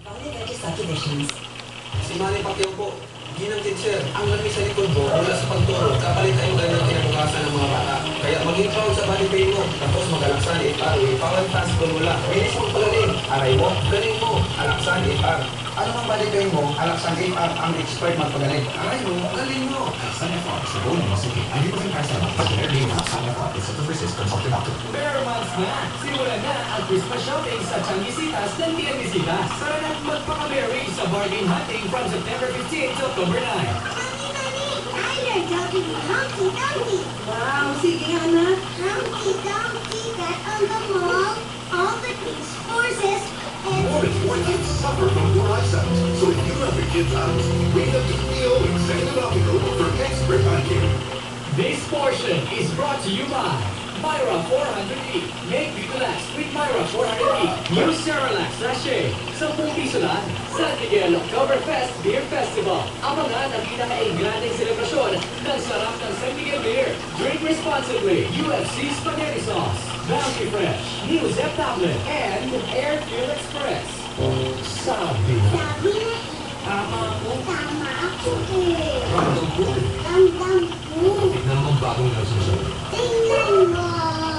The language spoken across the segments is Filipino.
Balik lagi sa conditions. Si Manny Pacquiao po, ginang teacher, ang lamig sa likod mo mula sa pagturo, kapalit tayong ganyan kinabukasan ng mga bata. Kaya maging proud sa body pain mo, tapos magalaksan FR, power fastball mo lang. Bilis mong palalim, aray mo, galing mo, alaksan FR. Ano mang body pain mo, alaksan FR ang expert magpagaling. Aray mo, galing mo. Alaksan FR, sa buong ng masakit, ay di pa rin kaya sa Generally, Alaksan FR is to resist consult doctor. Bare months na! Simulan na ang Christmas shopping sa Changgisitas ng Tiendesitas. Tara na't magpaka-berry sa bargain hunting from September 15 to October 9. I learned how to do Humpty Dumpty. Wow, sige anak. Humpty Dumpty got on the mall, all the king's forces, and More and more kids suffer from poor eyesight. So if you have your kids' eyes, read the DPO Executive Optical for expert eye care. This portion is brought to you by Myra 400E. Make you last with Myra 400E. New Cerelac Sachet. 10 piso lang. San Miguel Oktoberfest Beer Festival. Abangan ang pinaka-ingranding selebrasyon ng sarap ng San Miguel Beer. Drink responsibly. UFC Spaghetti Sauce. Bounty Fresh. New Zep Tablet. And Air Fuel Express. Sabi na. sabi na Tama po. tama ako eh. Random food. Ramdam ko. Tignan mo ang bagong nasusunod. Tingnan mo.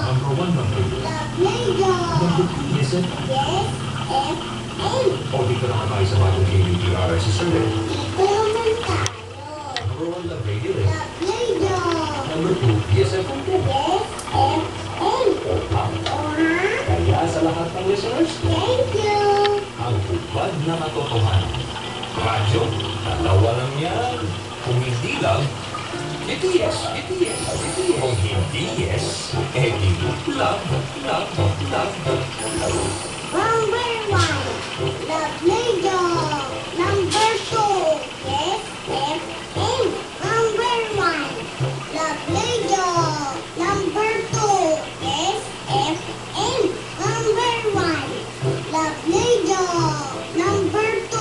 Number 1, number 2. The Play-Doh. Number 2, yes it? Yes, F, N. O dito naman tayo sa bagong KBTRS survey. Dito naman tayo. Number 1, love radio The Play-Doh. Number 2, yes it? Yes, F, N. O ha? O ha? Kaya sa lahat ng listeners, Thank you. Ang hubad na katotohanan. Radyo, dalawa lang yan. Kung hindi lang, edi yes, edi yes, edi yes. Kung hindi yes, edi love, love, love. Number 1. The Play-Doh. Number 2. Yes, F, N. Number 1. The Play-Doh. Number 2. Yes, F, N. Number 1. The Play-Doh. Number 2.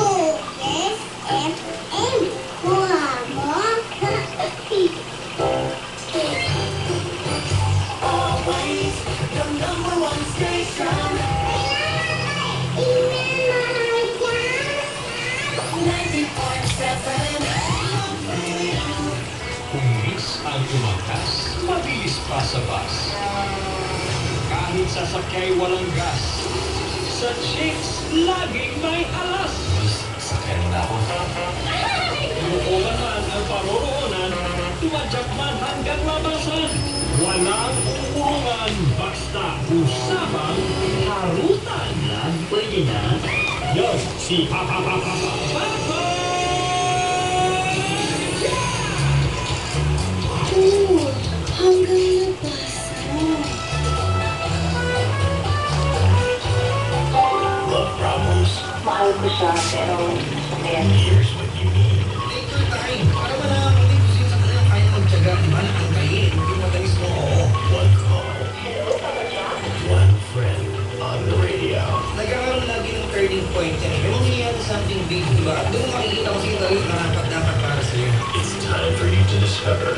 Yes, F, N. Kuha mo. always the number one station. Kung miss ang umangkas, mabilis pa sa bus. Kahit sasakya'y walang gas. Sa chicks, laging may alas. Sakyan na ako. Umuulan man ang paroroonan, tumadyak man hanggang labasan. Walang uurungan, basta usapang harutan. Pwede na. Yo, si Papa Hanggang nabasan. Love problems. Mahal ko siya, pero ayan. Here's what you need. Take your time. Para wala kang hindi kusin sa kanya kaya magtyaga. Di ba na ang kain? Hindi madalis mo. One call. One friend on the radio. Nagkakaroon lagi ng turning point yan. May mangyayari something big, di ba? At doon makikita ko sa'yo talagang dapat para sa'yo. It's time for you to discover